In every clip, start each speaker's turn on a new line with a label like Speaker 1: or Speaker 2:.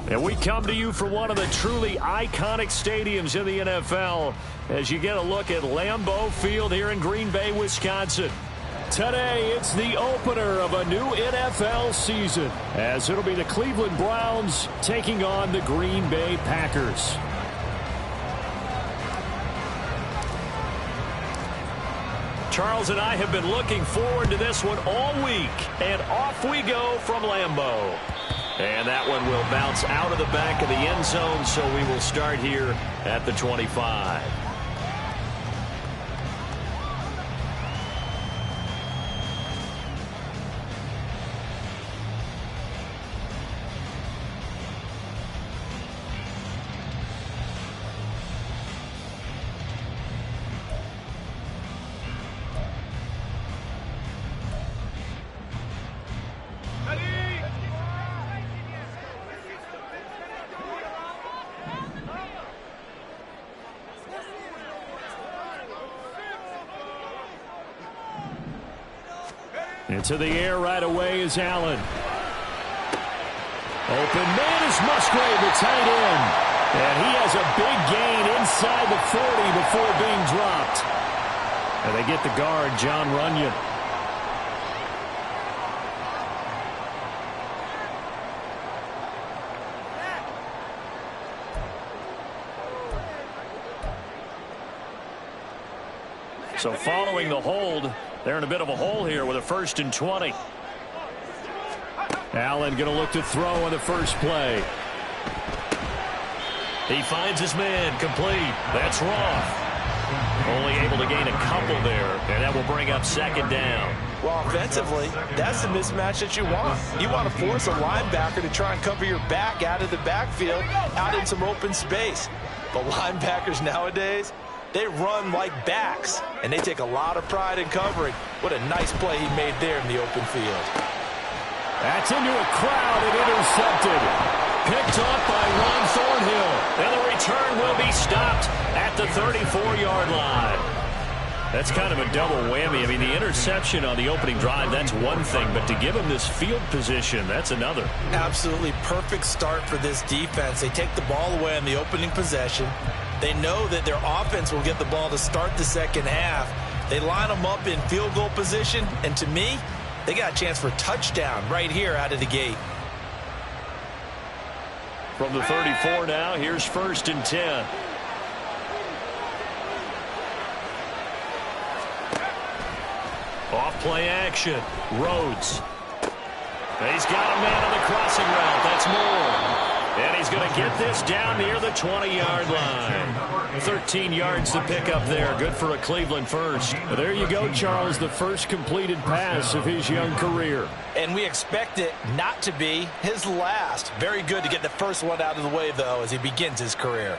Speaker 1: And we come to you from one of the truly iconic stadiums in the NFL as you get a look at Lambeau Field here in Green Bay, Wisconsin. Today, it's the opener of a new NFL season, as it'll be the Cleveland Browns taking on the Green Bay Packers. Charles and I have been looking forward to this one all week, and off we go from Lambeau. And that one will bounce out of the back of the end zone, so we will start here at the 25. Into the air right away is Allen. Open man is Musgrave, the tight end. And he has a big gain inside the 40 before being dropped. And they get the guard, John Runyon. So following the hold, they're in a bit of a hole here with a 1st and 20. Allen going to look to throw on the first play. He finds his man, complete. That's Roth. Only able to gain a couple there, and that will bring up 2nd down.
Speaker 2: Well, offensively, that's the mismatch that you want. You want to force a linebacker to try and cover your back out of the backfield, out in some open space. But linebackers nowadays, they run like backs, and they take a lot of pride in covering. What a nice play he made there in the open field.
Speaker 1: That's into a crowd and intercepted. Picked up by Ron Thornhill. And the return will be stopped at the 34-yard line. That's kind of a double whammy. I mean, the interception on the opening drive, that's one thing. But to give him this field position, that's another.
Speaker 2: Absolutely perfect start for this defense. They take the ball away on the opening possession. They know that their offense will get the ball to start the second half. They line them up in field goal position, and to me, they got a chance for a touchdown right here out of the gate.
Speaker 1: From the 34 now, here's 1st and 10. Off play action. Rhodes. He's got a man on the crossing route. That's Moore. And he's going to get this down near the 20-yard line. 13 yards to pick up there. Good for a Cleveland first. There you go, Charles, the first completed pass of his young career.
Speaker 2: And we expect it not to be his last. Very good to get the first one out of the way, though, as he begins his career.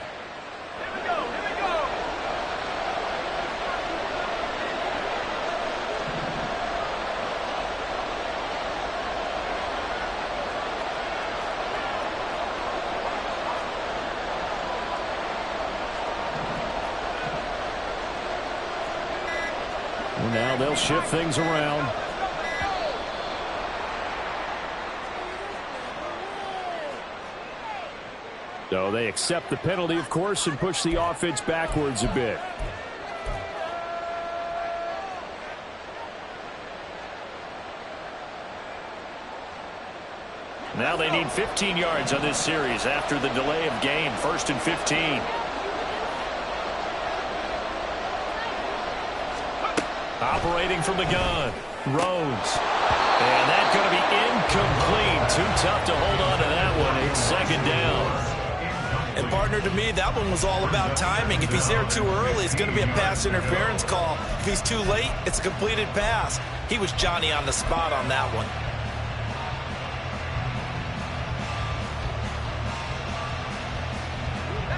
Speaker 1: Now they'll shift things around. So they accept the penalty, of course, and push the offense backwards a bit. Now they need 15 yards on this series after the delay of game. 1st and 15. Operating from the gun, Rhodes. And that's going to be incomplete. Too tough to hold on to that one. It's 2nd down.
Speaker 2: And partner, to me, that one was all about timing. If he's there too early, it's going to be a pass interference call. If he's too late, it's a completed pass. He was Johnny on the spot on that one.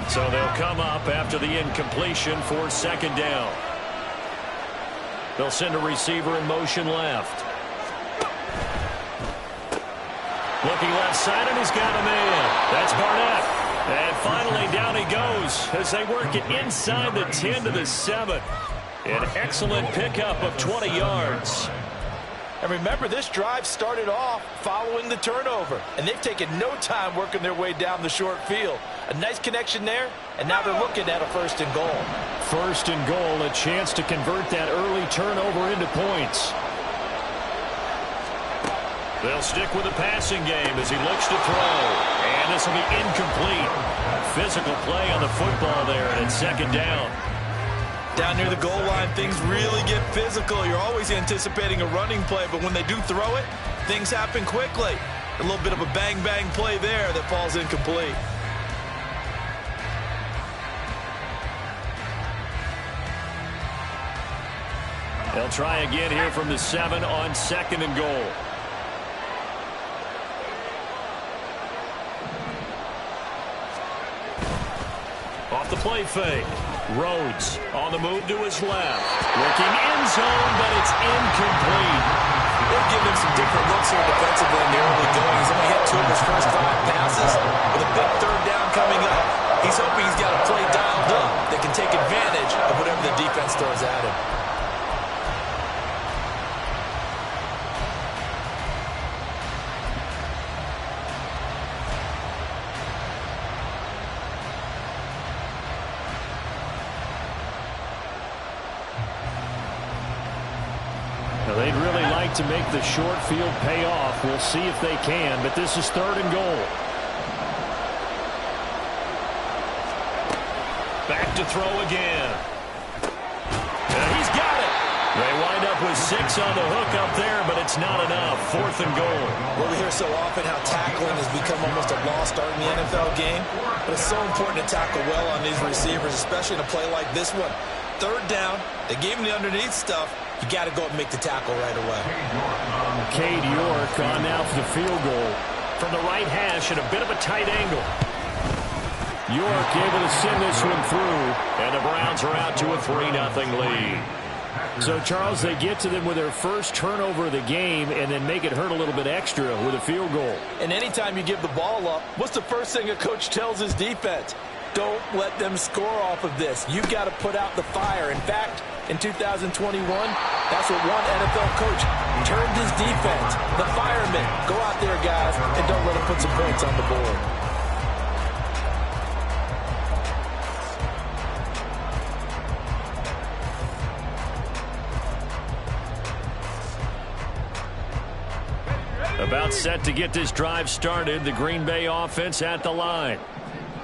Speaker 1: So they'll come up after the incompletion for 2nd down. They'll send a receiver in motion left. Looking left side, and he's got a man. That's Barnett. And finally, down he goes as they work it inside the 10 to the 7. An excellent pickup of 20 yards.
Speaker 2: And remember, this drive started off following the turnover, and they've taken no time working their way down the short field. A nice connection there, and now they're looking at a 1st and goal.
Speaker 1: 1st and goal, a chance to convert that early turnover into points. They'll stick with the passing game as he looks to throw. And this will be incomplete. Physical play on the football there, and it's 2nd down.
Speaker 2: Down near the goal line, things really get physical. You're always anticipating a running play, but when they do throw it, things happen quickly. A little bit of a bang-bang play there that falls incomplete.
Speaker 1: They'll try again here from the 7 on 2nd and goal. Off the play fake. Rhodes on the move to his left. Looking end zone, but it's incomplete.
Speaker 2: They'll give him some different looks here defensively in the early going. He's only hit 2 of his first 5 passes with a big 3rd down coming up. He's hoping he's got a play dialed up that can take advantage of whatever the defense throws at him.
Speaker 1: They'd really like to make the short field pay off. We'll see if they can, but this is 3rd and goal. Back to throw again. And he's got it. They wind up with 6 on the hook up there, but it's not enough. 4th and goal.
Speaker 2: Well, we hear so often how tackling has become almost a lost art in the NFL game, but it's so important to tackle well on these receivers, especially in a play like this one. 3rd down, they gave him the underneath stuff. You got to go and make the tackle right away.
Speaker 1: Cade York on now for the field goal. From the right hash at a bit of a tight angle. York able to send this one through, and the Browns are out to a 3-0 lead. So, Charles, they get to them with their first turnover of the game and then make it hurt a little bit extra with a field goal.
Speaker 2: And anytime you give the ball up, what's the first thing a coach tells his defense? Don't let them score off of this. You've got to put out the fire. In fact, in 2021, that's what one NFL coach turned his defense. The firemen. Go out there, guys, and don't let them put some points on the board.
Speaker 1: About set to get this drive started. The Green Bay offense at the line.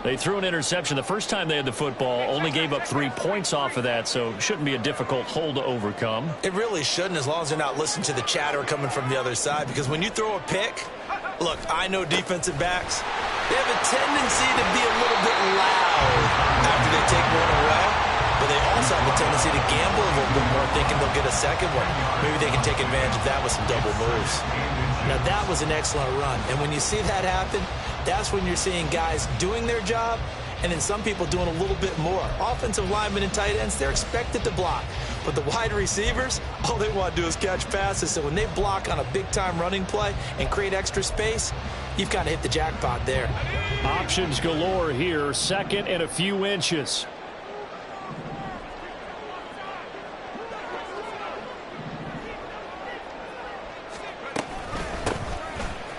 Speaker 1: They threw an interception the first time they had the football, only gave up 3 points off of that, so it shouldn't be a difficult hole to overcome.
Speaker 2: It really shouldn't, as long as they're not listening to the chatter coming from the other side, because when you throw a pick, look, I know defensive backs, they have a tendency to be a little bit loud after they take one away, but they also have a tendency to gamble a little bit more, thinking they'll get a second one. Maybe they can take advantage of that with some double moves. Now, that was an excellent run, and when you see that happen, that's when you're seeing guys doing their job and then some people doing a little bit more. Offensive linemen and tight ends, they're expected to block. But the wide receivers, all they want to do is catch passes. So when they block on a big-time running play and create extra space, you've got to hit the jackpot there.
Speaker 1: Options galore here, 2nd and a few inches.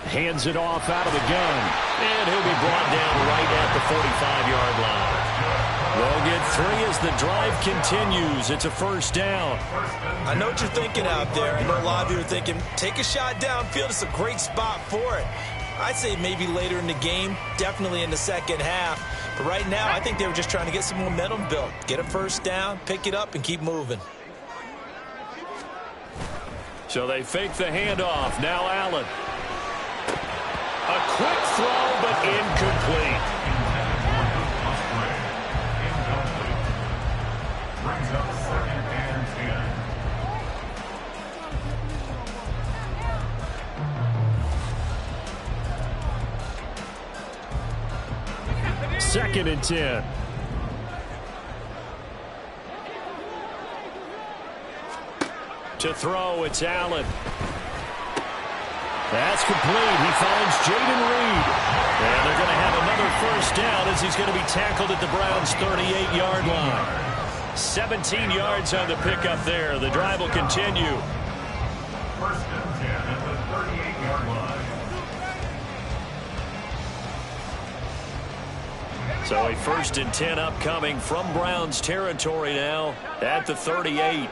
Speaker 1: Hands it off out of the gun. And he'll be brought down right at the 45-yard line. They'll get 3 as the drive continues. It's a 1st down.
Speaker 2: I know what you're thinking out there. I know a lot of you are thinking, take a shot downfield. It's a great spot for it. I'd say maybe later in the game, definitely in the second half. But right now, I think they were just trying to get some momentum built. Get a 1st down, pick it up, and keep moving.
Speaker 1: So they fake the handoff. Now Allen. A quick throw, but incomplete.
Speaker 3: Brings up 2nd and 10.
Speaker 1: 2nd and 10. To throw, it's Allen. That's complete. He finds Jaden Reed. And they're going to have another 1st down as he's going to be tackled at the Browns' 38-yard line. 17 yards on the pickup there. The drive will continue.
Speaker 3: 1st and 38-yard line.
Speaker 1: So a 1st and 10 upcoming from Browns territory now at the 38.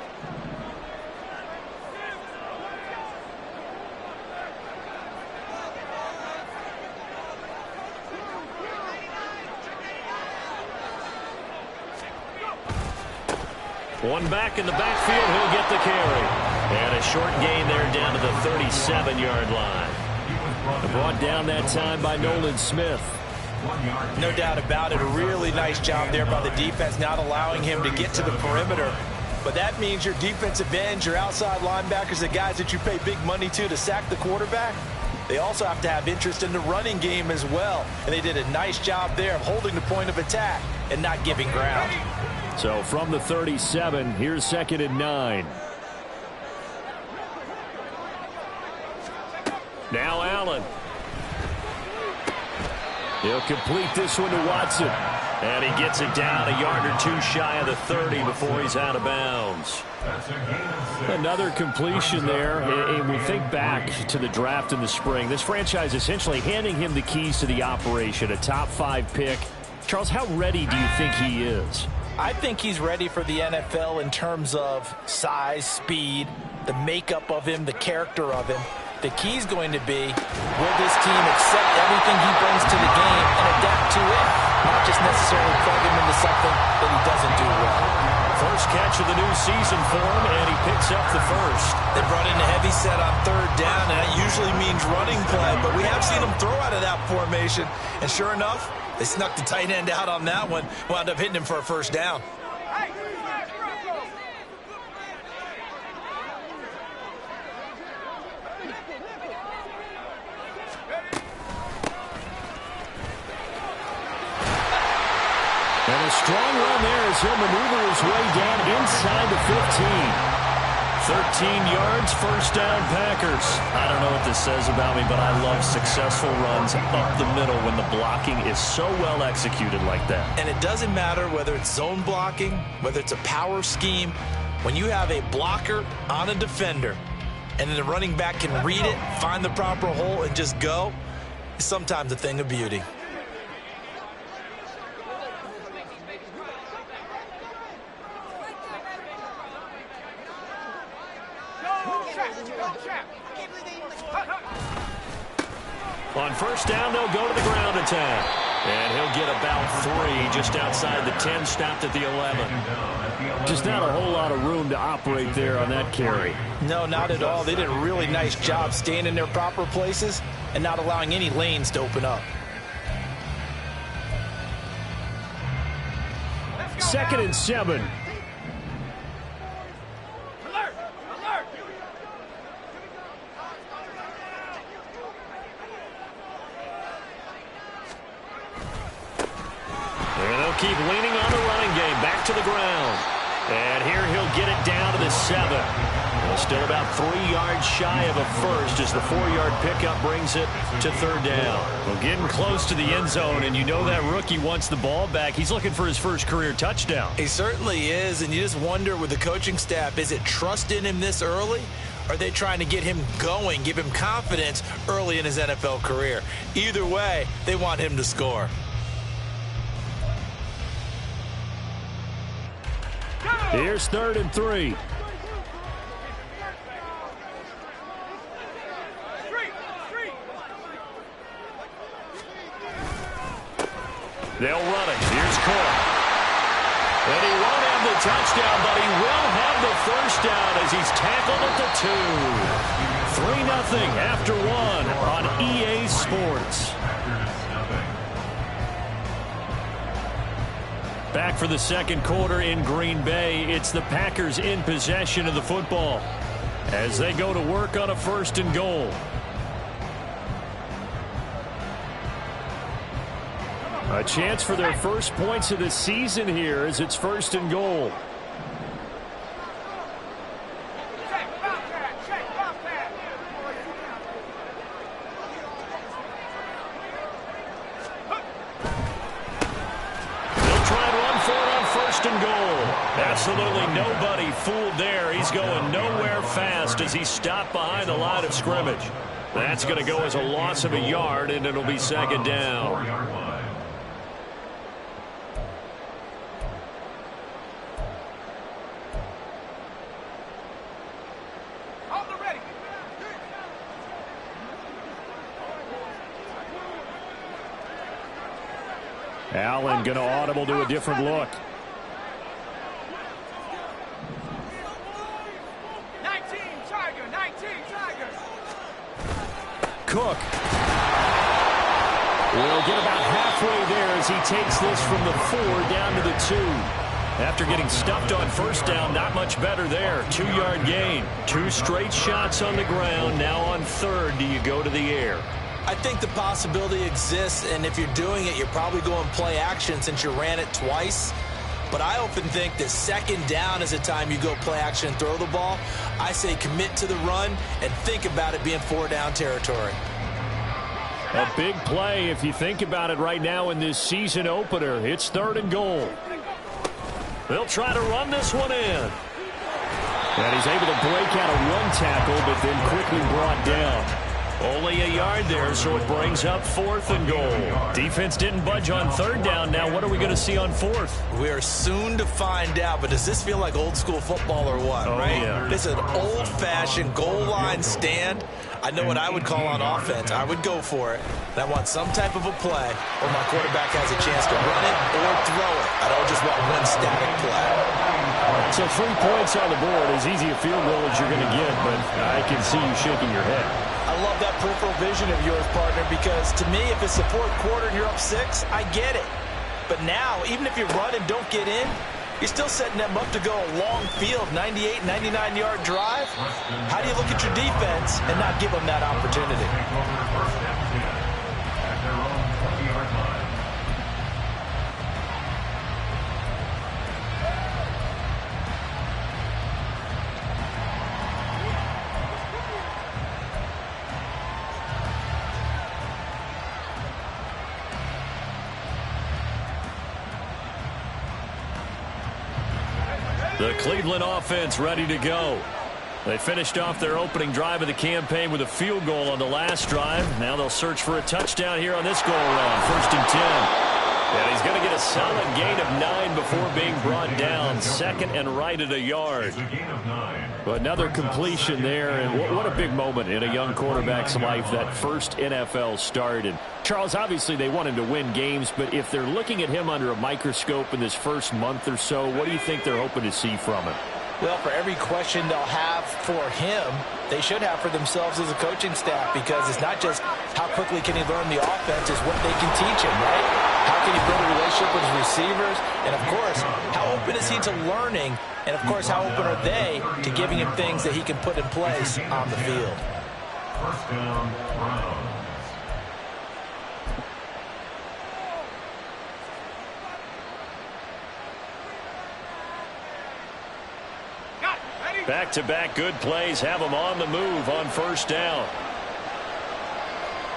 Speaker 1: One back in the backfield, he'll get the carry. And a short gain there down to the 37-yard line. Brought down that time by Nolan Smith.
Speaker 2: No doubt about it. A really nice job there by the defense, not allowing him to get to the perimeter. But that means your defensive ends, your outside linebackers, the guys that you pay big money to sack the quarterback, they also have to have interest in the running game as well. And they did a nice job there of holding the point of attack and not giving ground.
Speaker 1: So from the 37, here's 2nd and 9. Now Allen. He'll complete this one to Watson. And he gets it down a yard or two shy of the 30 before he's out of bounds. Another completion there. And we think back to the draft in the spring. This franchise essentially handing him the keys to the operation, a top 5 pick. Charles, how ready do you think he is?
Speaker 2: I think he's ready for the NFL in terms of size, speed, the makeup of him, the character of him. The key's going to be, will this team accept everything he brings to the game and adapt to it, not just necessarily plug him into something that he doesn't do well.
Speaker 1: First catch of the new season for him, and he picks up the first.
Speaker 2: They brought in a heavy set on 3rd down, and that usually means running play, but we have seen him throw out of that formation, and sure enough, they snuck the tight end out on that one, wound up hitting him for a 1st down.
Speaker 1: And a strong run there as he'll maneuver his way down inside the 15. 13 yards, 1st down, Packers. I don't know what this says about me, but I love successful runs up the middle when the blocking is so well executed like that.
Speaker 2: And it doesn't matter whether it's zone blocking, whether it's a power scheme. When you have a blocker on a defender and then the running back can read it, find the proper hole, and just go, it's sometimes a thing of beauty.
Speaker 1: On 1st down, they'll go to the ground attack. And he'll get about 3 just outside the 10, stopped at the 11. Just not a whole lot of room to operate there on that carry.
Speaker 2: No, not at all. They did a really nice job staying in their proper places and not allowing any lanes to open up.
Speaker 1: 2nd and 7. Keep leaning on the running game. Back to the ground. And here he'll get it down to the 7. Well, still about 3 yards shy of a first as the 4-yard pickup brings it to 3rd down. Well, getting close to the end zone, and you know that rookie wants the ball back. He's looking for his first career touchdown.
Speaker 2: He certainly is, and you just wonder with the coaching staff, is it trust in him this early? Or are they trying to get him going, give him confidence early in his NFL career? Either way, they want him to score.
Speaker 1: Here's 3rd and 3. They'll run it. Here's Court. And he won't have the touchdown, but he will have the 1st down as he's tackled at the 2. 3-0 after 1 on EA Sports. Back for the 2nd quarter in Green Bay. It's the Packers in possession of the football as they go to work on a 1st and goal. A chance for their first points of the season here as it's 1st and goal. Absolutely nobody fooled there. He's going nowhere fast as he's stopped behind the line of scrimmage. That's going to go as a loss of a yard, and it'll be second down.
Speaker 3: 4-yard line.
Speaker 1: Allen going to audible to a different look.
Speaker 4: 19 Tiger.
Speaker 1: Cook will get about halfway there as he takes this from the 4 down to the 2. After getting stuffed on first down, not much better there. 2-yard gain. 2 straight shots on the ground. Now on third, do you go to the air?
Speaker 2: I think the possibility exists, and if you're doing it, you're probably going play action since you ran it twice. But I often think that second down is the time you go play action and throw the ball. I say commit to the run and think about it being 4-down territory.
Speaker 1: A big play if you think about it right now in this season opener. It's 3rd and goal. They'll try to run this one in. And he's able to break out of 1 tackle, but then quickly brought down. Only a yard there, so it brings up 4th and goal. Defense didn't budge on 3rd down. Now what are we going to see on 4th?
Speaker 2: We are soon to find out, but does this feel like old school football or what, right?
Speaker 1: Yeah.
Speaker 2: This is an old-fashioned goal line stand. I know what I would call on offense. I would go for it. And I want some type of a play where my quarterback has a chance to run it or throw it. I don't just want one static play.
Speaker 1: So 3 points on the board, as easy a field goal as you're going to get, but I can see you shaking your head.
Speaker 2: I love that peripheral vision of yours, partner, because to me, if it's the 4th quarter and you're up 6, I get it. But now, even if you run and don't get in, you're still setting them up to go a long field, 98, 99-yard drive. How do you look at your defense and not give them that opportunity?
Speaker 3: At their own 20-yard line.
Speaker 1: The Cleveland offense ready to go. They finished off their opening drive of the campaign with a field goal on the last drive. Now they'll search for a touchdown here on this go-around. 1st and 10. And he's going to get a solid gain of 9 before being brought down. 2nd and right at a yard.
Speaker 3: It's a gain of 9.
Speaker 1: But another completion there, and what a big moment in a young quarterback's life, that first NFL start. And Charles, obviously they want him to win games, but if they're looking at him under a microscope in this first month or so, what do you think they're hoping to see from him?
Speaker 2: Well, for every question they'll have for him, they should have for themselves as a coaching staff, because it's not just how quickly can he learn the offense, it's what they can teach him, right? How can he build a relationship with his receivers? And, of course, how open is he to learning? And, of course, how open are they to giving him things that he can put in place on the field?
Speaker 3: 1st down, Browns.
Speaker 1: Back-to-back good plays have them on the move on 1st down.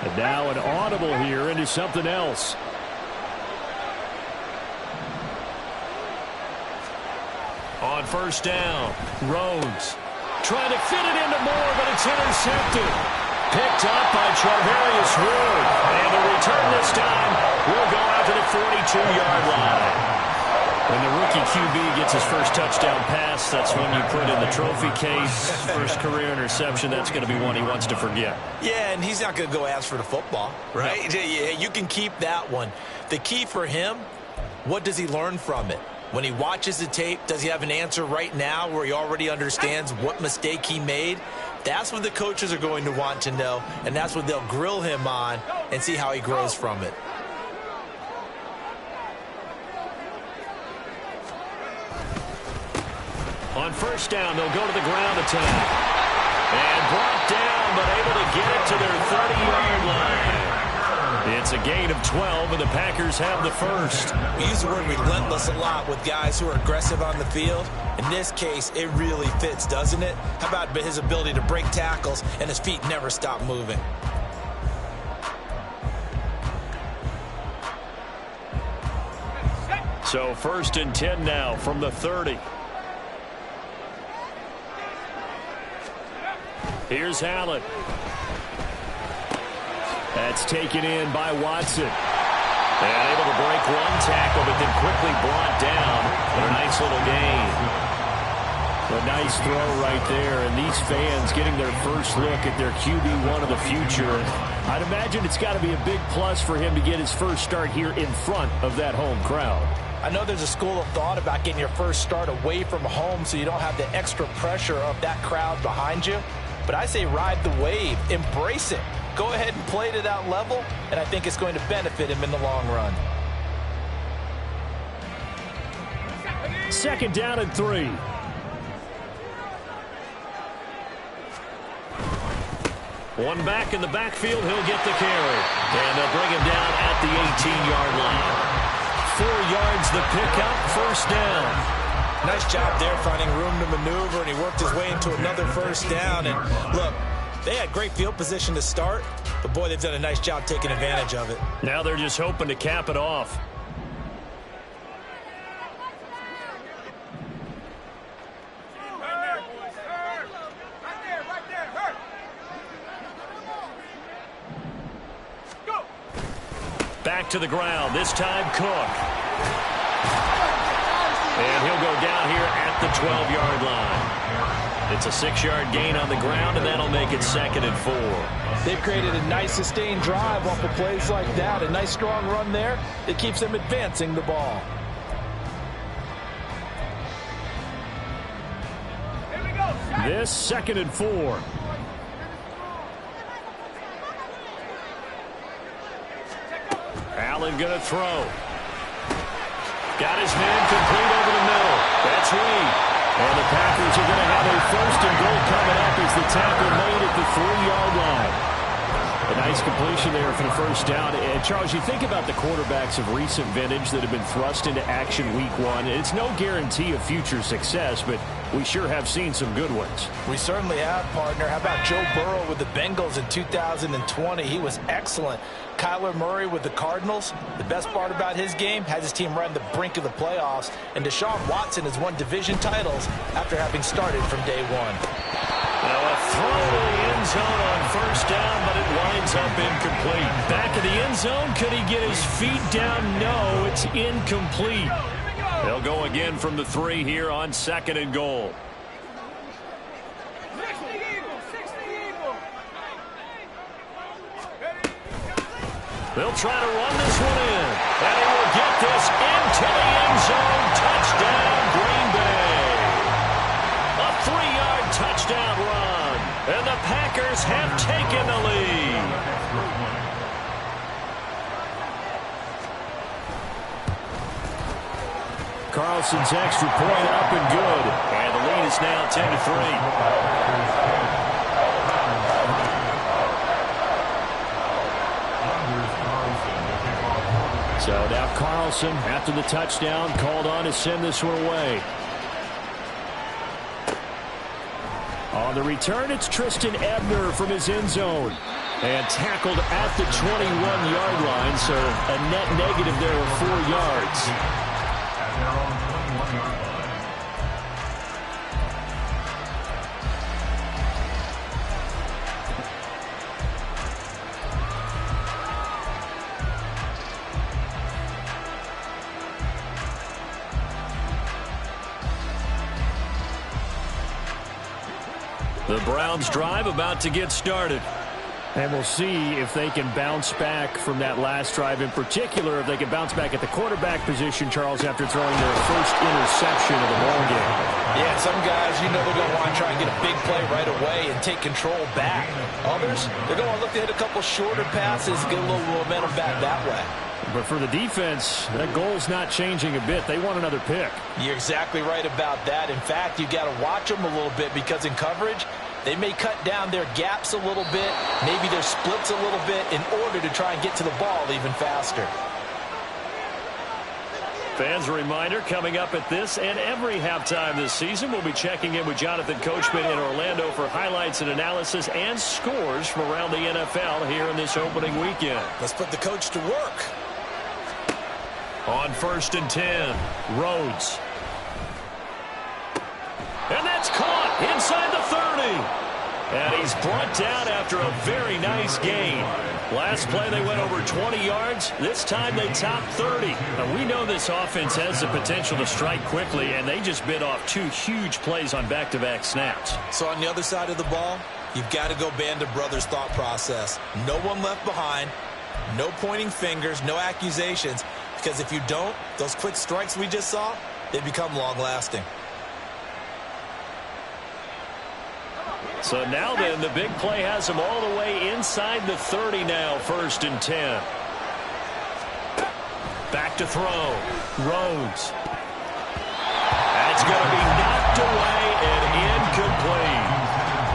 Speaker 1: And now an audible here into something else. On 1st down, Rhodes trying to fit it into Moore, but it's intercepted. Picked up by Charvarius Ward. And the return this time will go out to the 42-yard line. When the rookie QB gets his first touchdown pass, that's when you put in the trophy case. First career interception, that's going to be one he wants to forget.
Speaker 2: Yeah, and he's not going to go ask for the football, right? No. Yeah, you can keep that one. The key for him, what does he learn from it? When he watches the tape, does he have an answer right now where he already understands what mistake he made? That's what the coaches are going to want to know, and that's what they'll grill him on and see how he grows from it.
Speaker 1: On 1st down, they'll go to the ground attack. And brought down, but able to get it to their 30-yard line. It's a gain of 12, and the Packers have the first.
Speaker 2: We use the word relentless a lot with guys who are aggressive on the field. In this case, it really fits, doesn't it? How about his ability to break tackles and his feet never stop moving?
Speaker 1: So 1st and 10 now from the 30. Here's Allen. That's taken in by Watson. And able to break one tackle, but then quickly brought down. But a nice little gain. A nice throw right there. And these fans getting their first look at their QB1 of the future. I'd imagine it's got to be a big plus for him to get his first start here in front of that home crowd.
Speaker 2: I know there's a school of thought about getting your first start away from home so you don't have the extra pressure of that crowd behind you. But I say ride the wave. Embrace it. Go ahead and play to that level, and I think it's going to benefit him in the long run.
Speaker 1: 2nd down and 3. One back in the backfield, he'll get the carry. And they'll bring him down at the 18-yard line. 4 yards the pickup, 1st down.
Speaker 2: Nice job there finding room to maneuver, and he worked his way into another 1st down. And look, they had great field position to start, but boy, they've done a nice job taking advantage of it.
Speaker 1: Now they're just hoping to cap it off. Back to the ground, this time Cook. And he'll go down here at the 12-yard line. It's a 6-yard gain on the ground, and that'll make it 2nd and 4.
Speaker 2: They've created a nice sustained drive off of plays like that. A nice strong run there that keeps them advancing the ball.
Speaker 1: This 2nd and 4. Allen going to throw. Got his man complete over the middle. That's Reed. And the Packers are going to have a 1st and goal coming up as the tackle made at the 3-yard line. A nice completion there for the 1st down. And Charles, you think about the quarterbacks of recent vintage that have been thrust into action week 1. It's no guarantee of future success, but we sure have seen some good ones.
Speaker 2: We certainly have, partner. How about Joe Burrow with the Bengals in 2020? He was excellent. Kyler Murray with the Cardinals. The best part about his game, has his team right on the brink of the playoffs. And Deshaun Watson has won division titles after having started from day 1.
Speaker 1: Now a throw to the end zone on 1st down, but it winds up incomplete. Back of the end zone, could he get his feet down? No, it's incomplete. They'll go again from the 3 here on 2nd and goal. They'll try to run this one in. And he will get this into the end zone. Touchdown, Green Bay. A 3-yard touchdown run. And the Packers have taken the lead. Carlson's extra point up and good. And the lead is now 10-3. So now Carlson, after the touchdown, called on to send this one away. On the return, it's Tristan Ebner from his end zone. And tackled at the 21-yard line, so a net negative there of 4 yards.
Speaker 3: At their own 21-yard line.
Speaker 1: The Browns drive about to get started. And we'll see if they can bounce back from that last drive. In particular, if they can bounce back at the quarterback position, Charles, after throwing their first interception of the ball game.
Speaker 2: Yeah, some guys, you know they're going to want to try and get a big play right away and take control back. Others, they're going to look to hit a couple shorter passes, get a little momentum back that way.
Speaker 1: But for the defense, that goal's not changing a bit. They want another pick.
Speaker 2: You're exactly right about that. In fact, you got to watch them a little bit because in coverage, they may cut down their gaps a little bit, maybe their splits a little bit in order to try and get to the ball even faster.
Speaker 1: Fans, a reminder, coming up at this and every halftime this season, we'll be checking in with Jonathan Coachman in Orlando for highlights and analysis and scores from around the NFL here in this opening weekend.
Speaker 2: Let's put the coach to work.
Speaker 1: On 1st and 10, Rhodes. And that's caught inside the 30. And he's brought down after a very nice gain. Last play they went over 20 yards. This time they topped 30. Now, we know this offense has the potential to strike quickly, and they just bit off 2 huge plays on back-to-back snaps.
Speaker 2: So on the other side of the ball, you've got to go Band of Brothers thought process. No one left behind, no pointing fingers, no accusations, because if you don't, those quick strikes we just saw, they become long-lasting.
Speaker 1: So now then, the big play has him all the way inside the 30 now, 1st and 10. Back to throw. Rhodes. That's going to be knocked away and incomplete.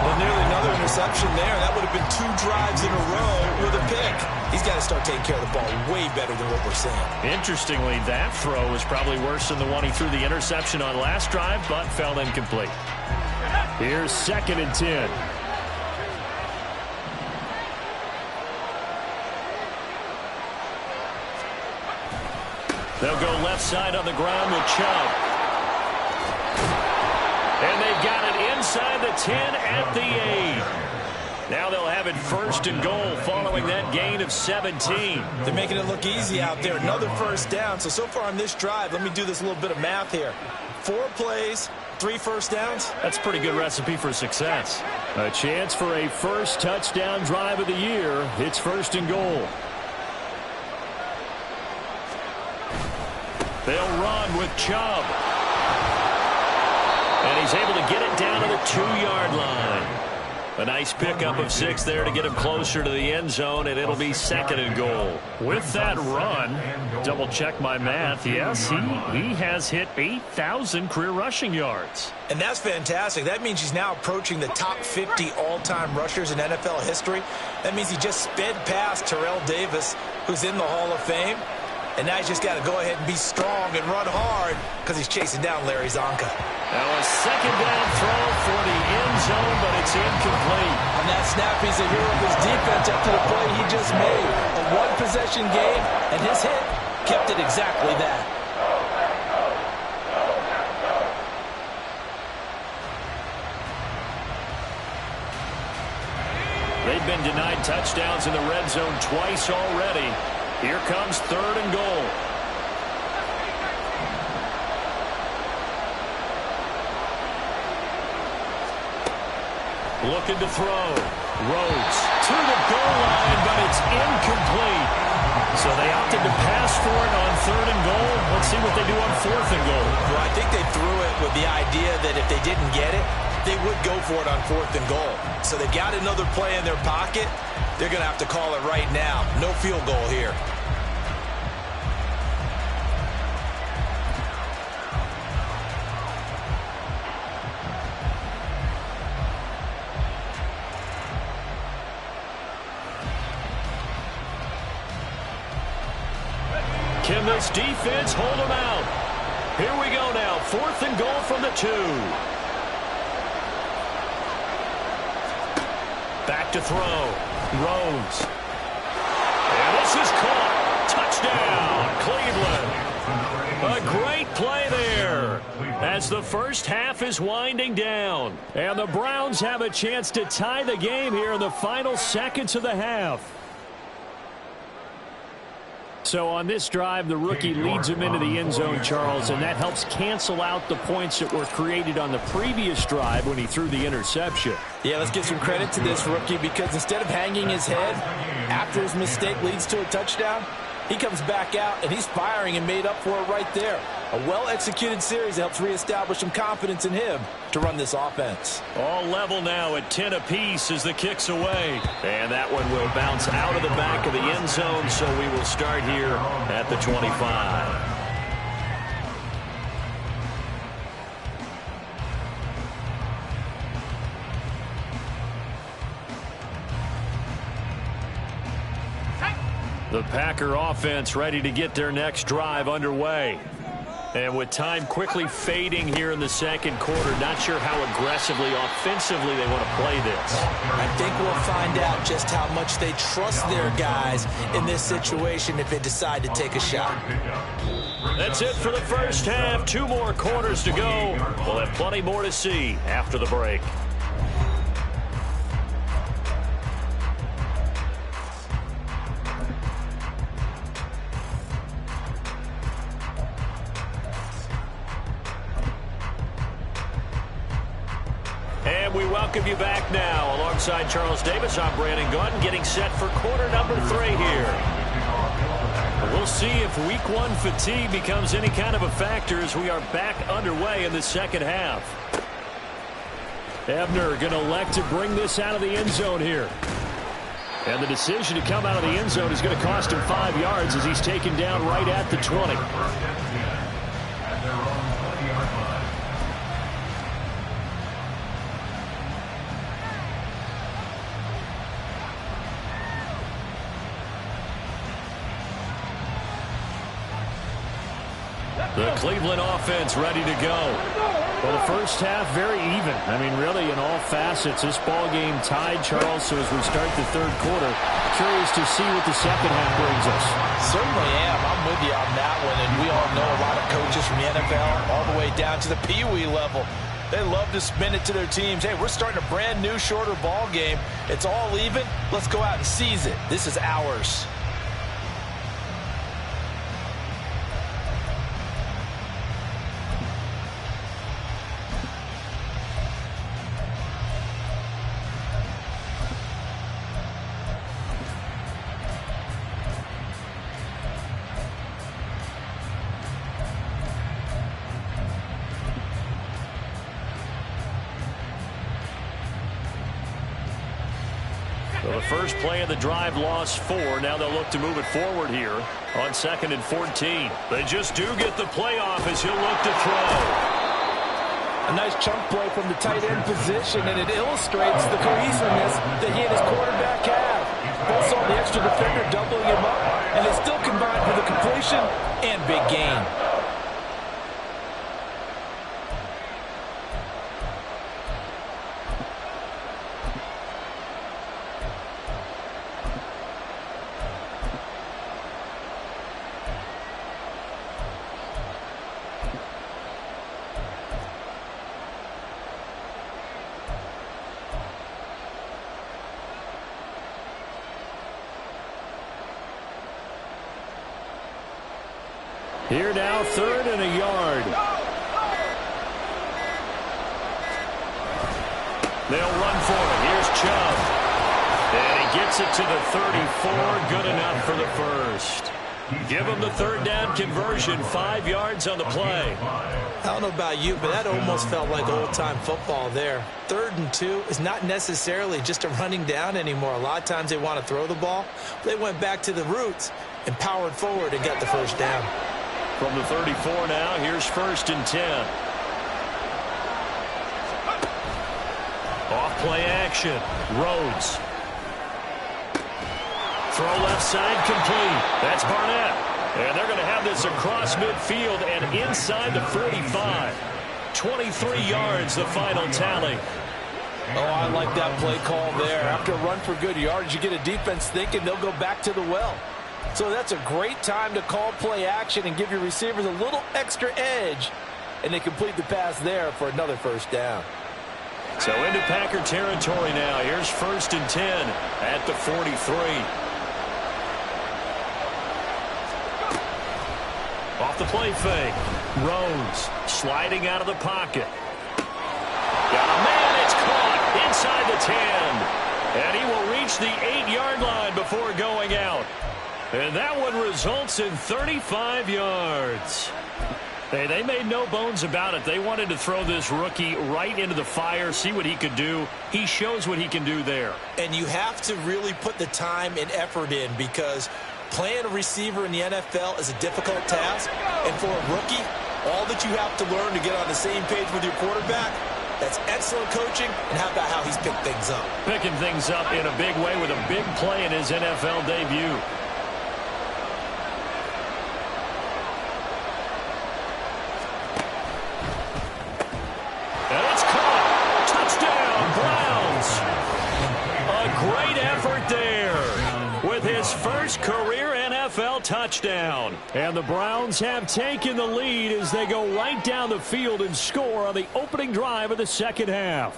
Speaker 2: Well, nearly another interception there. That would have been 2 drives in a row with a pick. He's got to start taking care of the ball way better than what we're seeing.
Speaker 1: Interestingly, that throw was probably worse than the one he threw the interception on last drive, but fell incomplete. Here's 2nd and 10. They'll go left side on the ground with Chubb. And they've got it inside the 10 at the 8. Now they'll have it 1st and goal following that gain of 17.
Speaker 2: They're making it look easy out there. Another 1st down. So far on this drive, let me do this little bit of math here. 4 plays, 3 1st downs.
Speaker 1: That's a pretty good recipe for success. A chance for a 1st touchdown drive of the year. It's 1st and goal. They'll run with Chubb. And he's able to get it down to the 2-yard line. A nice pickup of 6 there to get him closer to the end zone, and it'll be 2nd and goal. With that run, double-check my math, yes, he has hit 8,000 career rushing yards.
Speaker 2: And that's fantastic. That means he's now approaching the top 50 all-time rushers in NFL history. That means he just sped past Terrell Davis, who's in the Hall of Fame. And now he's just got to go ahead and be strong and run hard because he's chasing down Larry Zonka.
Speaker 1: Now a 2nd down throw for the end zone, but it's incomplete.
Speaker 2: On that snap, he's a hero of his defense after the play he just made. A 1-possession game, and his hit kept it exactly that.
Speaker 1: They've been denied touchdowns in the red zone twice already. Here comes 3rd and goal. Looking to throw. Rhodes to the goal line, but it's incomplete. So they opted to pass for it on 3rd and goal. Let's see what they do on 4th and goal.
Speaker 2: Well, I think they threw it with the idea that if they didn't get it, they would go for it on 4th and goal. So they've got another play in their pocket. They're going to have to call it right now. No field goal here.
Speaker 1: Can this defense hold them out? Here we go now. 4th and goal from the 2. Back to throw. Rhodes. And this is caught. Touchdown, Cleveland. A great play there as the first half is winding down. And the Browns have a chance to tie the game here in the final seconds of the half. So on this drive, the rookie leads him into the end zone, Charles, and that helps cancel out the points that were created on the previous drive when he threw the interception.
Speaker 2: Yeah, let's give some credit to this rookie because instead of hanging his head after his mistake leads to a touchdown, he comes back out and he's firing and made up for it right there. A well-executed series helps reestablish some confidence in him to run this offense.
Speaker 1: All level now at 10 apiece as the kick's away. And that one will bounce out of the back of the end zone, so we will start here at the 25. The Packer offense ready to get their next drive underway. And with time quickly fading here in the second quarter, not sure how aggressively, offensively they want to play this.
Speaker 2: I think we'll find out just how much they trust their guys in this situation if they decide to take a shot.
Speaker 1: That's it for the first half. 2 more quarters to go. We'll have plenty more to see after the break. We welcome you back now. Alongside Charles Davis, I'm Brandon Gordon, getting set for quarter number 3 here. We'll see if week 1 fatigue becomes any kind of a factor as we are back underway in the second half. Ebner going to elect to bring this out of the end zone here. And the decision to come out of the end zone is going to cost him 5 yards as he's taken down right at the 20. The Cleveland offense ready to go. Well, the first half very even. I mean, really, in all facets, this ball game tied, Charles. So as we start the third quarter, curious to see what the second half brings us.
Speaker 2: Certainly am. I'm with you on that one. And we all know a lot of coaches from the NFL all the way down to the Pee-wee level. They love to spin it to their teams. Hey, we're starting a brand new, shorter ball game. It's all even. Let's go out and seize it. This is ours.
Speaker 1: Well, the first play of the drive lost 4. Now they'll look to move it forward here on 2nd and 14. They just do get the play off as he'll look to throw.
Speaker 2: A nice chunk play from the tight end position, and it illustrates the cohesiveness that he and his quarterback have. Both saw the extra defender doubling him up, and they still combined for the completion and big gain.
Speaker 1: Here now, 3rd and a yard. They'll run for it. Here's Chubb. And he gets it to the 34. Good enough for the first. Give him the 3rd down conversion. 5 yards on the play.
Speaker 2: I don't know about you, but that almost felt like old-time football there. 3rd and 2 is not necessarily just a running down anymore. A lot of times they want to throw the ball. They went back to the roots and powered forward and got the first down.
Speaker 1: From the 34 now, here's 1st and 10. Off play action. Rhodes. Throw left side complete. That's Barnett. And they're going to have this across midfield and inside the 45. 23 yards, the final tally.
Speaker 2: Oh, I like that play call there. After a run for good yards, you get a defense thinking they'll go back to the well. So that's a great time to call play action and give your receivers a little extra edge. And they complete the pass there for another first down.
Speaker 1: So into Packer territory now. Here's 1st and 10 at the 43. Off the play fake. Rhodes sliding out of the pocket. Got a man. It's caught inside the 10. And he will reach the 8-yard line before going out. And that one results in 35 yards. Hey, they made no bones about it. They wanted to throw this rookie right into the fire, see what he could do. He shows what he can do there.
Speaker 2: And you have to really put the time and effort in because playing a receiver in the NFL is a difficult task. And for a rookie, all that you have to learn to get on the same page with your quarterback, that's excellent coaching. And how about how he's picked things up?
Speaker 1: Picking things up in a big way with a big play in his NFL debut. Great effort there with his first career NFL touchdown. And the Browns have taken the lead as they go right down the field and score on the opening drive of the second half.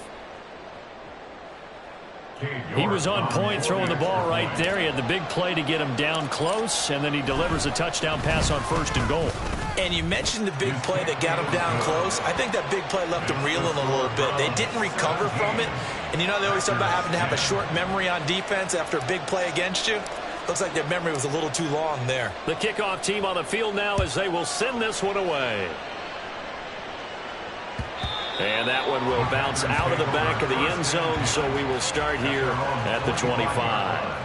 Speaker 1: He was on point throwing the ball right there. He had the big play to get him down close, and then he delivers a touchdown pass on 1st and goal.
Speaker 2: And you mentioned the big play that got him down close. I think that big play left him reeling a little bit. They didn't recover from it. And you know they always talk about having to have a short memory on defense after a big play against you. Looks like their memory was a little too long there.
Speaker 1: The kickoff team on the field now as they will send this one away. And that one will bounce out of the back of the end zone, so we will start here at the 25.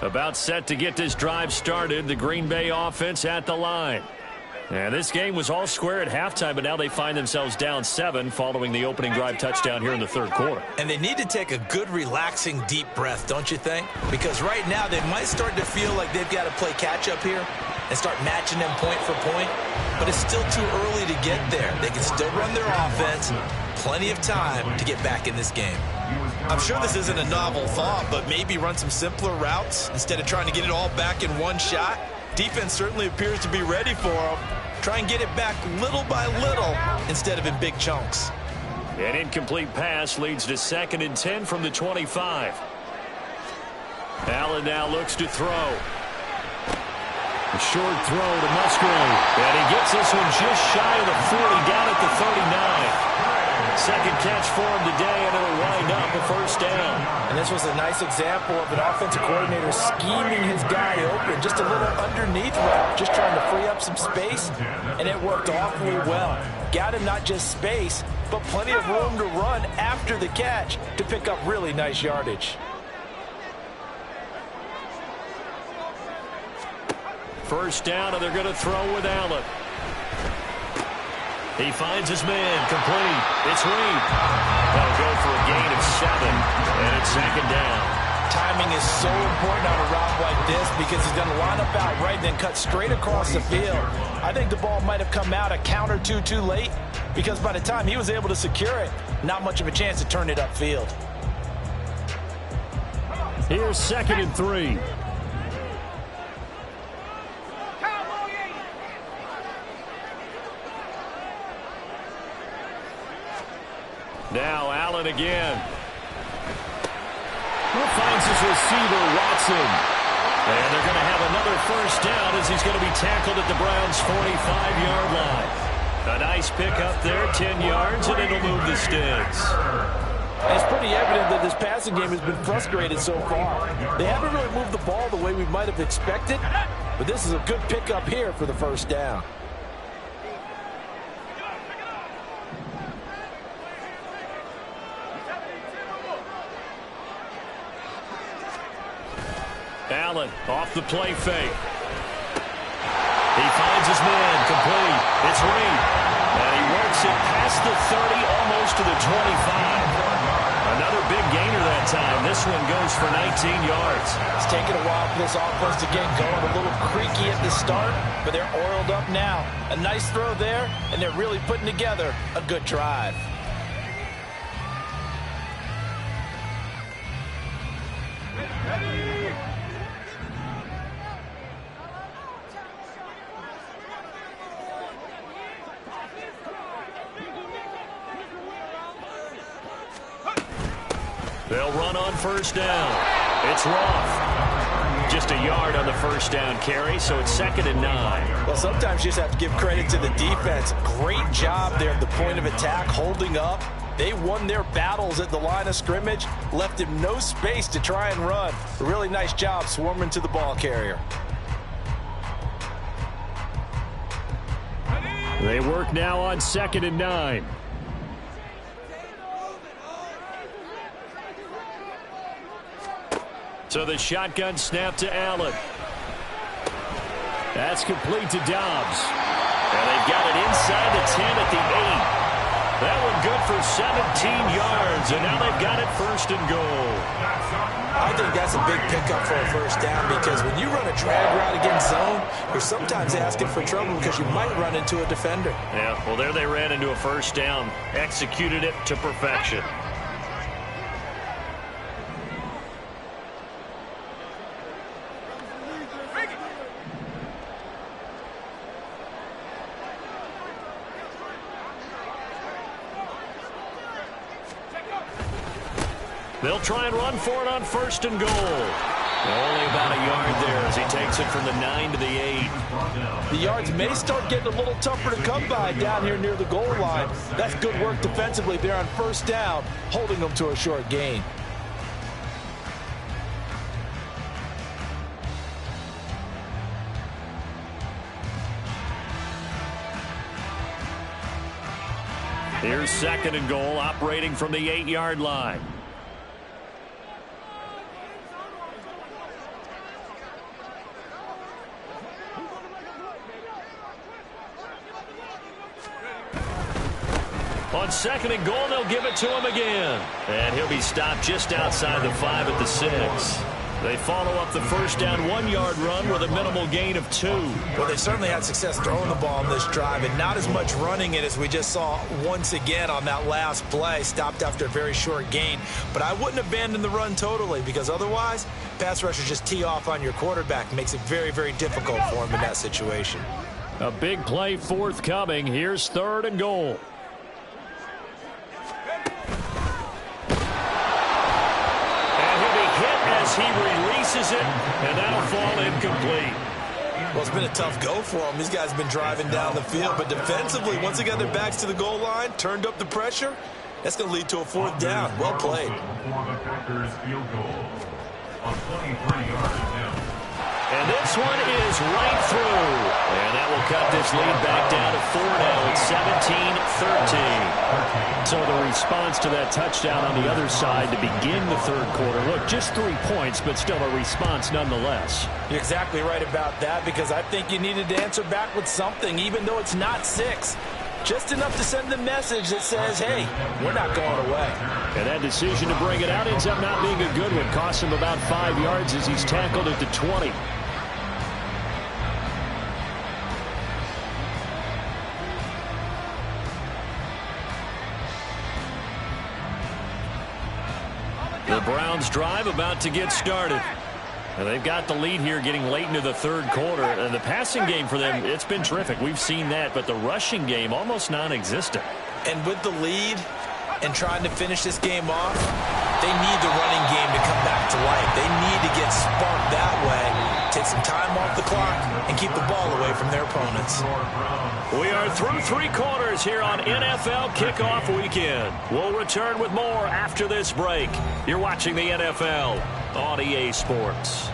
Speaker 1: About set to get this drive started. The Green Bay offense at the line. And this game was all square at halftime, but now they find themselves down 7 following the opening drive touchdown here in the third quarter.
Speaker 2: And they need to take a good, relaxing, deep breath, don't you think? Because right now they might start to feel like they've got to play catch-up here and start matching them point for point. But it's still too early to get there. They can still run their offense. Plenty of time to get back in this game. I'm sure this isn't a novel thought, but maybe run some simpler routes instead of trying to get it all back in one shot. Defense certainly appears to be ready for them. Try and get it back little by little instead of in big chunks.
Speaker 1: An incomplete pass leads to 2nd and 10 from the 25. Allen now looks to throw. A short throw to Musgrave. And he gets this one just shy of the 40, down at the 39. Second catch for him today, and it'll wind up a first down.
Speaker 2: And this was a nice example of an offensive coordinator scheming his guy open. Just a little underneath route, just trying to free up some space, and it worked awfully well. Got him not just space, but plenty of room to run after the catch to pick up really nice yardage.
Speaker 1: First down, and they're going to throw with Allen. He finds his man, complete. It's Reed. They'll go for a gain of 7, and it's 2nd down.
Speaker 2: Timing is so important on a route like this because he's going to line up out right and then cut straight across the field. I think the ball might have come out a count or two too late because by the time he was able to secure it, not much of a chance to turn it upfield.
Speaker 1: Here's 2nd and 3. Now Allen again. Who finds his receiver, Watson. And they're going to have another first down as he's going to be tackled at the Browns' 45-yard line. A nice pickup there, 10 yards, and it'll move the sticks.
Speaker 2: It's pretty evident that this passing game has been frustrated so far. They haven't really moved the ball the way we might have expected, but this is a good pickup here for the first down.
Speaker 1: Allen off the play fake. He finds his man, complete. It's Reed. And he works it past the 30, almost to the 25. Another big gainer that time. This one goes for 19 yards.
Speaker 2: It's taken a while for this offense to get going. A little creaky at the start, but they're oiled up now. A nice throw there, and they're really putting together a good drive.
Speaker 1: They'll run on first down. It's Roth. Just a yard on the first down carry, so it's 2nd and 9.
Speaker 2: Well, sometimes you just have to give credit to the defense. Great job there at the point of attack, holding up. They won their battles at the line of scrimmage, left him no space to try and run. A really nice job swarming to the ball carrier.
Speaker 1: They work now on 2nd and 9. So the shotgun snap to Allen. That's complete to Dobbs. And they've got it inside the 10 at the 8. That one good for 17 yards, and now they've got it 1st and goal.
Speaker 2: I think that's a big pickup for a first down because when you run a drag route against zone, you're sometimes asking for trouble because you might run into a defender.
Speaker 1: Yeah, well, there they ran into a first down, executed it to perfection. They'll try and run for it on 1st and goal. Only about a yard there as he takes it from the 9 to the 8.
Speaker 2: The yards may start getting a little tougher to come by down here near the goal line. That's good work defensively there on 1st down, holding them to a short gain.
Speaker 1: Here's 2nd and goal, operating from the 8-yard line. On 2nd and goal, they'll give it to him again. And he'll be stopped just outside the 5 at the 6. They follow up the 1st down 1-yard run with a minimal gain of 2.
Speaker 2: Well, they certainly had success throwing the ball on this drive and not as much running it as we just saw once again on that last play. Stopped after a very short gain. But I wouldn't abandon the run totally because otherwise, pass rushers just tee off on your quarterback. Makes it very, very difficult for him in that situation.
Speaker 1: A big play forthcoming. Here's 3rd and goal. He releases it, and that'll fall incomplete.
Speaker 2: Well, it's been a tough go for him. These guys have been driving down the field, but defensively, once they got their backs to the goal line, turned up the pressure, that's going to lead to a 4th down. Well played.
Speaker 1: And this one is right through. And that will cut this lead back down to 4 now. It's 17-13. So the response to that touchdown on the other side to begin the 3rd quarter. Look, just 3 points, but still a response nonetheless.
Speaker 2: You're exactly right about that because I think you needed to answer back with something, even though it's not 6. Just enough to send the message that says, hey, we're not going away.
Speaker 1: And that decision to bring it out ends up not being a good one. Costs him about 5 yards as he's tackled at the 20. The Browns drive about to get started. And they've got the lead here getting late into the 3rd quarter. And the passing game for them, it's been terrific. We've seen that, but the rushing game almost non-existent.
Speaker 2: And with the lead and trying to finish this game off, they need the running game to come back to life. They need to get sparked that way, take some time off the clock, and keep the ball away from their opponents.
Speaker 1: We are through 3 quarters here on NFL Kickoff Weekend. We'll return with more after this break. You're watching the NFL on EA Sports.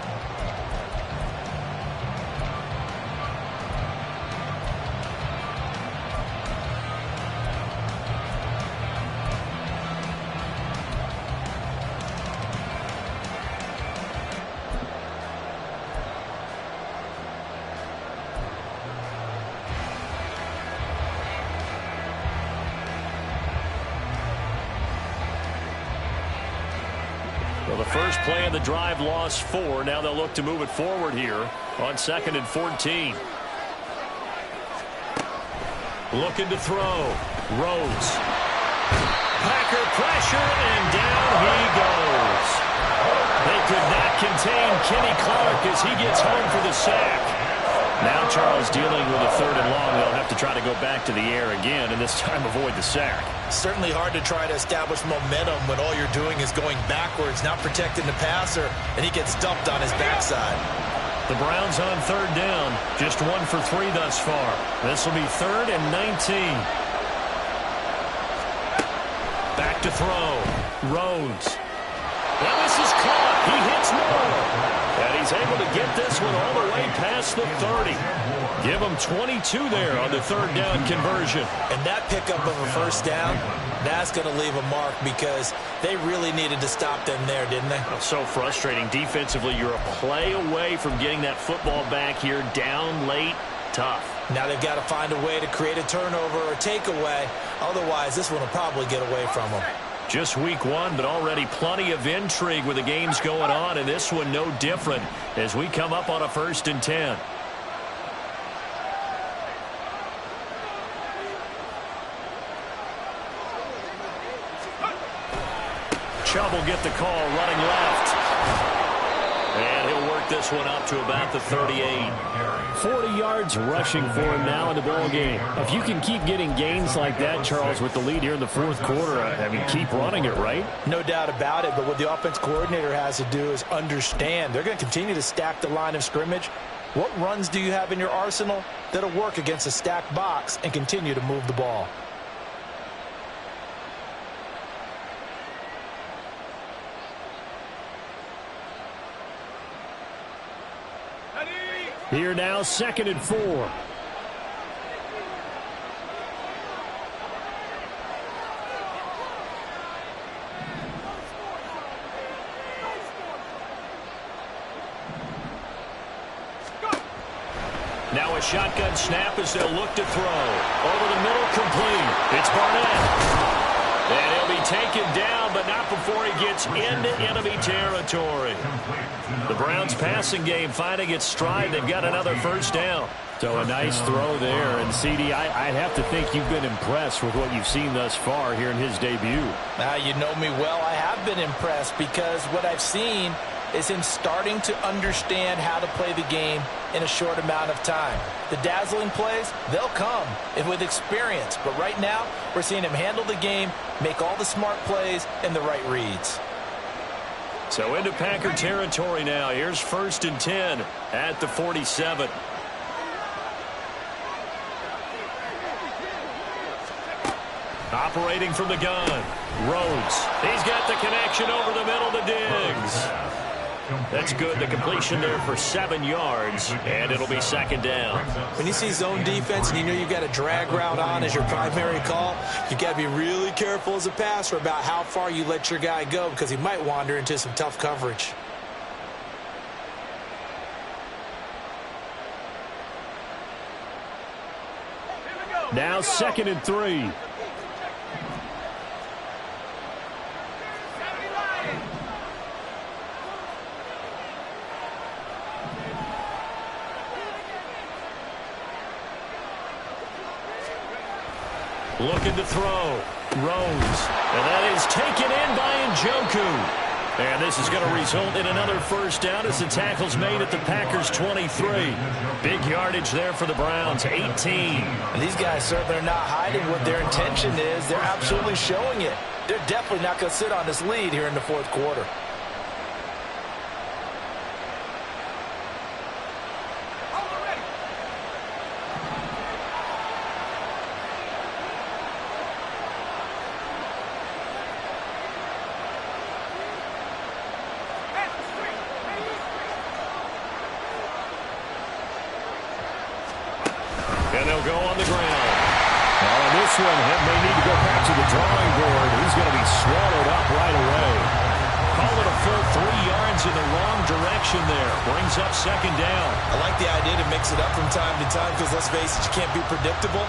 Speaker 1: Well, the first play of the drive lost 4. Now they'll look to move it forward here on 2nd and 14. Looking to throw. Rhodes. Packer pressure, and down he goes. They could not contain Kenny Clark as he gets home for the sack. Now Charles dealing with a 3rd and long. They'll have to try to go back to the air again, and this time avoid the sack.
Speaker 2: Certainly hard to try to establish momentum when all you're doing is going backwards, not protecting the passer, and he gets dumped on his backside.
Speaker 1: The Browns on 3rd down, just 1 for 3 thus far. This will be 3rd and 19. Back to throw. Rhodes. Now this is caught. He hits more. And he's able to get this one all the way past the 30. Give him 22 there on the 3rd down conversion.
Speaker 2: And that pickup of a 1st down, that's going to leave a mark because they really needed to stop them there, didn't they?
Speaker 1: So frustrating. Defensively, you're a play away from getting that football back here. Down late, tough.
Speaker 2: Now they've got to find a way to create a turnover or a takeaway. Otherwise, this one will probably get away from them.
Speaker 1: Just week 1, but already plenty of intrigue with the games going on, and this one no different as we come up on a 1st and 10. Chubb will get the call running left. And he'll work this one up to about the 38.
Speaker 5: 40 yards rushing for him now in the ball game. If you can keep getting gains like that, Charles, with the lead here in the fourth quarter, I mean, keep running it, right?
Speaker 2: No doubt about it, but what the offense coordinator has to do is understand. They're going to continue to stack the line of scrimmage. What runs do you have in your arsenal that'll work against a stacked box and continue to move the ball?
Speaker 5: Here now, 2nd and 4.
Speaker 1: Now a shotgun snap as they'll look to throw. Over the middle, complete. It's Barnett. And he'll be taken down, but not before he gets into enemy territory. The Browns' passing game finding its stride. They've got another first down.
Speaker 5: So a nice throw there. And, CD, I'd have to think you've been impressed with what you've seen thus far here in his debut.
Speaker 2: Now, you know me well. I have been impressed because what I've seen is him starting to understand how to play the game in a short amount of time. The dazzling plays, they'll come with experience. But right now, we're seeing him handle the game, make all the smart plays, and the right reads.
Speaker 1: So into Packer territory now. Here's 1st and 10 at the 47. Operating from the gun. Rhodes. He's got the connection over the middle to Diggs. That's good. The completion there for 7 yards, and it'll be 2nd down.
Speaker 2: When you see zone defense and you know you've got a drag route on as your primary call, you've got to be really careful as a passer about how far you let your guy go because he might wander into some tough coverage.
Speaker 5: Now 2nd and 3.
Speaker 1: Looking to throw. Rhodes. And that is taken in by Njoku. And this is going to result in another first down as the tackle's made at the Packers' 23. Big yardage there for the Browns, 18.
Speaker 2: And these guys certainly are not hiding what their intention is. They're absolutely showing it. They're definitely not going to sit on this lead here in the fourth quarter.
Speaker 1: And they'll go on the ground.
Speaker 5: Now on this one, he may need to go back to the drawing board. He's going to be swallowed up right away.
Speaker 1: Call it a full 3 yards in the wrong direction there. Brings up 2nd down.
Speaker 2: I like the idea to mix it up from time to time because, let's face it, you can't be predictable.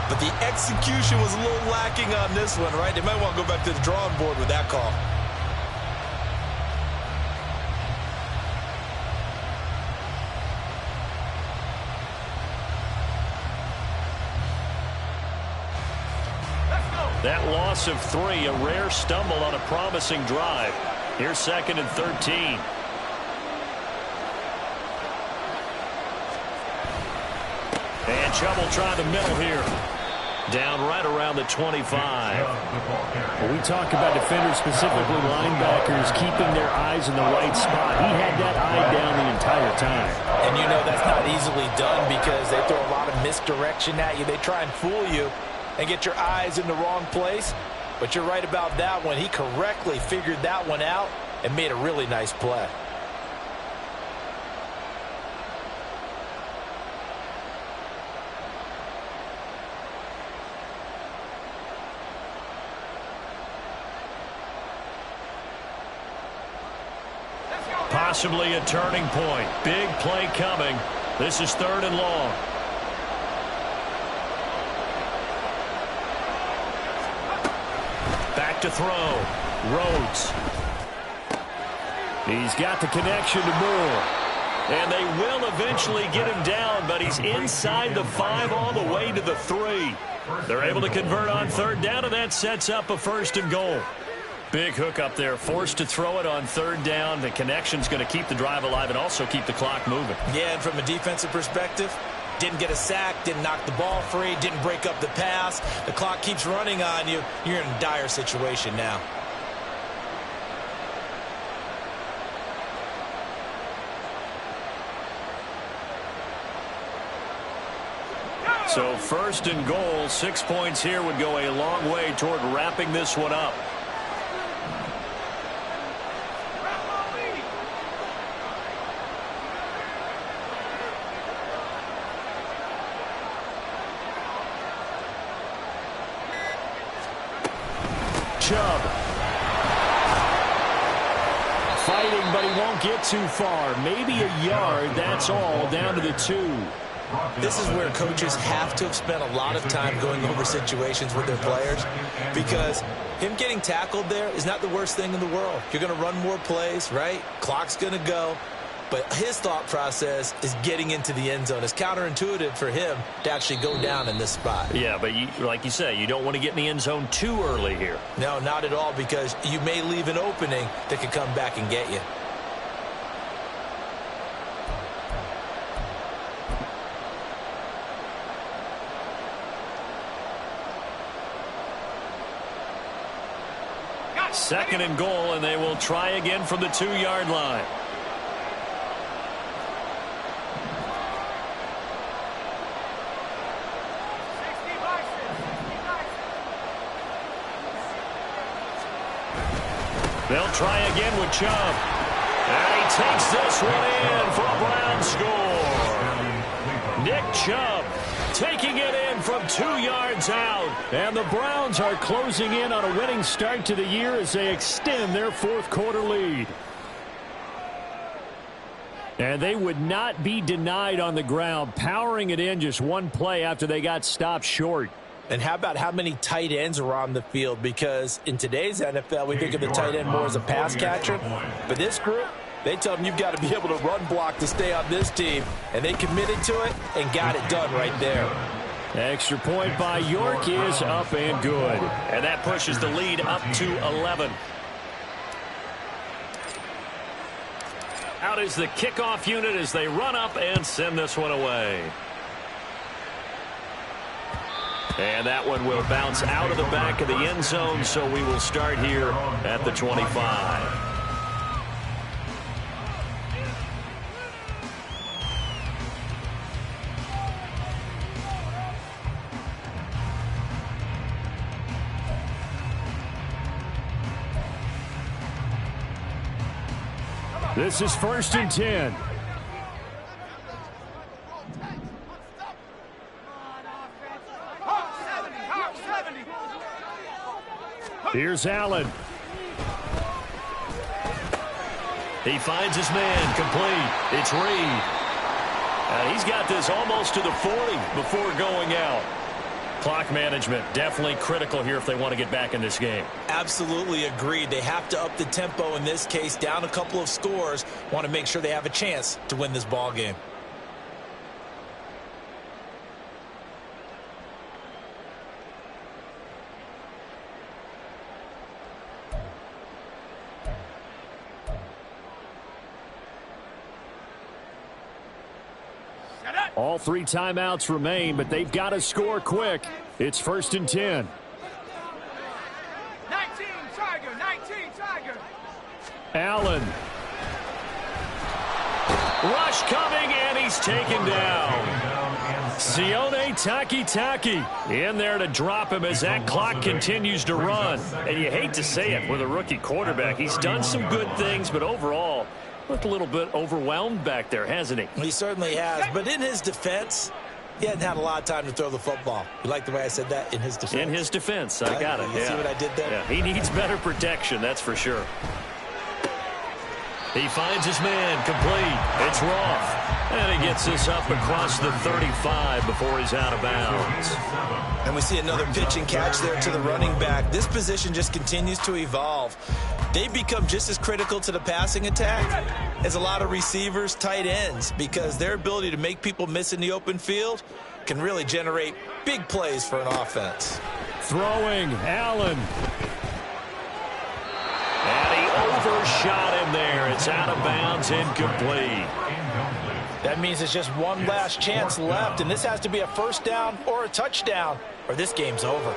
Speaker 2: But the execution was a little lacking on this one, right? They might want to go back to the drawing board with that call.
Speaker 1: That loss of 3, a rare stumble on a promising drive. Here's 2nd and 13. And trouble trying the middle here. Down right around the 25.
Speaker 5: When we talk about defenders, specifically linebackers, keeping their eyes in the right spot. He had that eye down the entire time.
Speaker 2: And you know that's not easily done because they throw a lot of misdirection at you. They try and fool you and get your eyes in the wrong place. But you're right about that one. He correctly figured that one out and made a really nice play.
Speaker 1: Possibly a turning point. Big play coming. This is 3rd and long. Back to throw. Rhodes. He's got the connection to Moore. And they will eventually get him down, but he's inside the 5 all the way to the 3. They're able to convert on 3rd down, and that sets up a 1st and goal.
Speaker 5: Big hook up there, forced to throw it on third down. The connection's going to keep the drive alive and also keep the clock moving.
Speaker 2: Yeah, and from a defensive perspective, didn't get a sack, didn't knock the ball free, didn't break up the pass. The clock keeps running on you. You're in a dire situation now.
Speaker 5: So first and goal, 6 points here would go a long way toward wrapping this one up. Chubb. Fighting, but he won't get too far. Maybe a yard, that's all, down to the 2.
Speaker 2: This is where coaches have to have spent a lot of time going over situations with their players, because him getting tackled there is not the worst thing in the world. You're going to run more plays, right? Clock's going to go. But his thought process is getting into the end zone. It's counterintuitive for him to actually go down in this spot.
Speaker 5: Yeah, but like you say, you don't want to get in the end zone too early here.
Speaker 2: No, not at all, because you may leave an opening that could come back and get you.
Speaker 5: Second and goal, and they will try again from the 2-yard line. They'll try again with Chubb. And he takes this one in for a Brown score. Nick Chubb taking it in from 2 yards out. And the Browns are closing in on a winning start to the year as they extend their fourth quarter lead. And they would not be denied on the ground, powering it in just one play after they got stopped short.
Speaker 2: And how about how many tight ends are on the field? Because in today's NFL, we think of the tight end more as a pass catcher. But this group, they tell them you've got to be able to run block to stay on this team. And they committed to it and got it done right there.
Speaker 5: Extra point by York is up and good. And that pushes the lead up to 11. Out is the kickoff unit as they run up and send this one away. And that one will bounce out of the back of the end zone, so we will start here at the 25. This is 1st and 10. Here's Allen. He finds his man, complete. It's Reed. He's got this almost to the 40 before going out. Clock management definitely critical here if they want to get back in this game.
Speaker 2: Absolutely agreed. They have to up the tempo in this case, down a couple of scores. Want to make sure they have a chance to win this ball game.
Speaker 5: All 3 timeouts remain, but they've got to score quick. It's 1st and 10.
Speaker 4: 19 Tiger.
Speaker 5: Allen. Rush coming, and he's taken down. Sione Takitaki in there to drop him as that clock continues to run. And you hate to say it with a rookie quarterback. He's done some good things, but overall, looked a little bit overwhelmed back there, hasn't he?
Speaker 2: He certainly has, but in his defense, he hadn't had a lot of time to throw the football. You like the way I said that? In his defense?
Speaker 5: In his defense, I got it.
Speaker 2: You see what I did there?
Speaker 5: Yeah, he needs better protection, that's for sure. He finds his man, complete. It's Roth. And he gets this up across the 35 before he's out of bounds.
Speaker 2: And we see another pitch and catch there to the running back. This position just continues to evolve. They become just as critical to the passing attack as a lot of receivers, tight ends, because their ability to make people miss in the open field can really generate big plays for an offense.
Speaker 5: Throwing, Allen. shot in there. It's out of bounds, incomplete.
Speaker 2: That means it's just one last chance left, and this has to be a first down or a touchdown, or this game's over.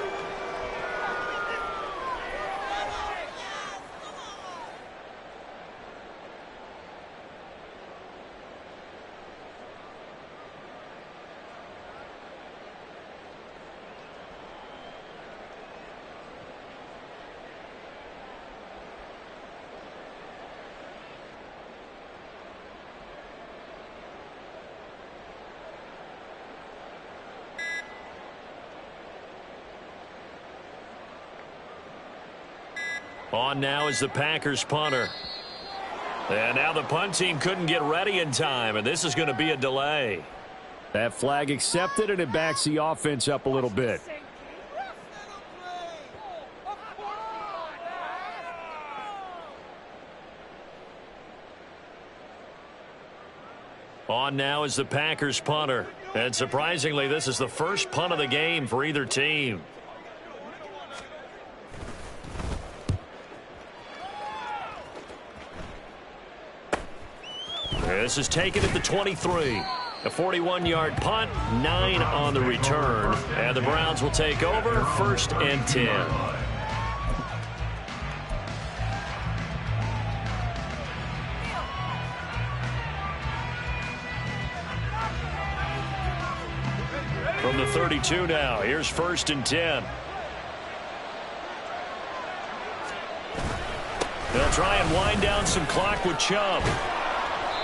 Speaker 5: On now is the Packers punter. And now the punt team couldn't get ready in time, and this is going to be a delay.
Speaker 1: That flag accepted, and it backs the offense up a little bit.
Speaker 5: On now is the Packers punter. And surprisingly, this is the first punt of the game for either team. This is taken at the 23. A 41-yard punt, 9 on the return. And the Browns will take over, 1st and 10. From the 32 now, here's 1st and 10. They'll try and wind down some clock with Chubb.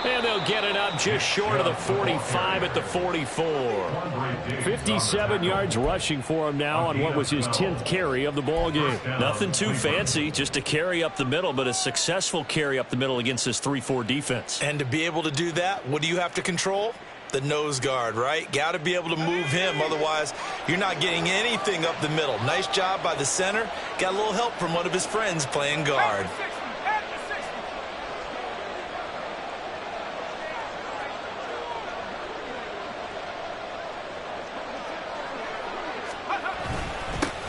Speaker 5: And they'll get it up just short of the 45 at the 44.
Speaker 1: 57 yards rushing for him now on what was his 10th carry of the ball game.
Speaker 5: Nothing too fancy, just a carry up the middle, but a successful carry up the middle against this 3-4 defense.
Speaker 2: And to be able to do that, what do you have to control? The nose guard, right? Got to be able to move him, otherwise you're not getting anything up the middle. Nice job by the center. Got a little help from one of his friends playing guard.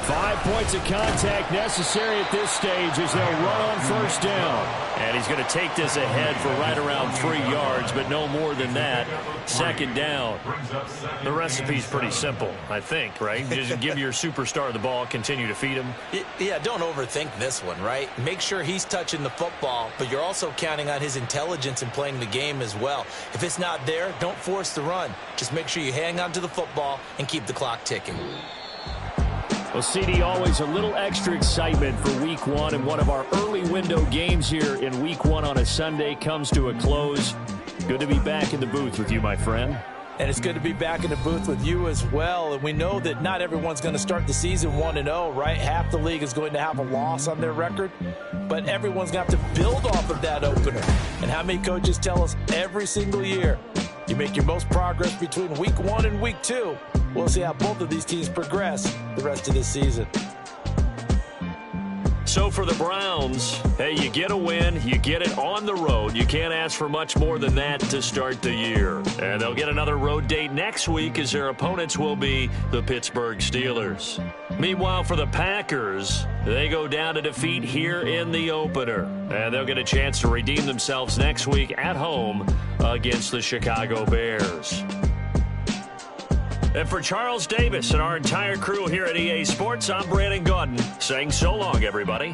Speaker 1: 5 points of contact necessary at this stage as they'll run on 1st down.
Speaker 5: And he's going to take this ahead for right around 3 yards, but no more than that. 2nd down. The recipe's pretty simple, I think, right? Just give your superstar the ball, continue to feed him.
Speaker 2: Yeah, don't overthink this one, right? Make sure he's touching the football, but you're also counting on his intelligence in playing the game as well. If it's not there, don't force the run. Just make sure you hang on to the football and keep the clock ticking.
Speaker 1: Well, CD, always a little extra excitement for Week 1, and one of our early window games here in Week 1 on a Sunday comes to a close. Good to be back in the booth with you, my friend.
Speaker 2: And it's good to be back in the booth with you as well. And we know that not everyone's going to start the season 1-0, right? Half the league is going to have a loss on their record. But everyone's going to have to build off of that opener. And how many coaches tell us every single year, you make your most progress between Week 1 and Week 2. We'll see how both of these teams progress the rest of this season.
Speaker 5: So for the Browns, hey, you get a win, you get it on the road. You can't ask for much more than that to start the year. And they'll get another road date next week as their opponents will be the Pittsburgh Steelers. Meanwhile, for the Packers, they go down to defeat here in the opener. And they'll get a chance to redeem themselves next week at home against the Chicago Bears. And for Charles Davis and our entire crew here at EA Sports, I'm Brandon Gaudin saying so long, everybody.